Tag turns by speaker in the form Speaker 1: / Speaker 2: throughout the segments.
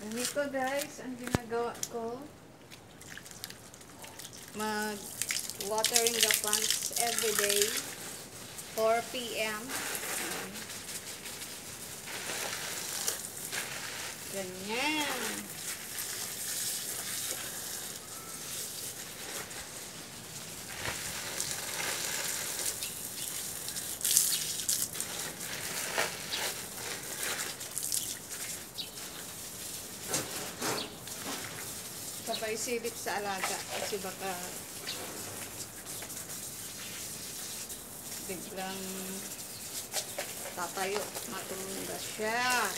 Speaker 1: Ganito guys, ang ginagawa ko, mag watering the plants every day, 4 p.m. Ganyan. Sabay silip sa alaga kasi baka biglang tatayo, matulunga siya.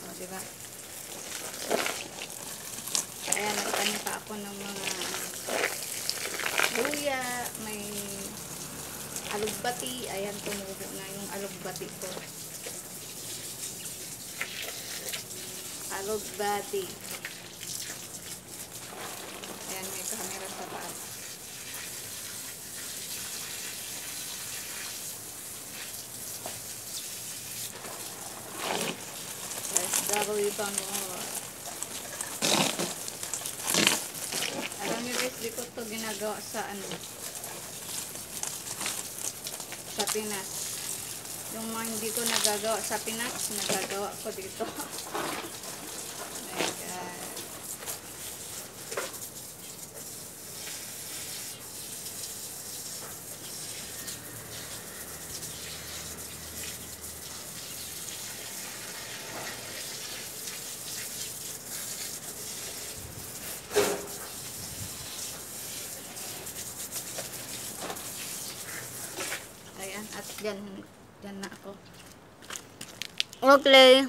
Speaker 1: O, diba? Ayan, nagtanim pa ako ng mga luya, may alugbati. Ayan, tumubo na yung alugbati ko. Alugbati. Ayan, may camera sa taas. SW Bangoa. Alam niyo guys, di ko ito ginagawa sa sa Pinas. Yung mga hindi ko nagagawa sa Pinas, nagagawa ko dito. Ayan, at dyan na ako. Okay.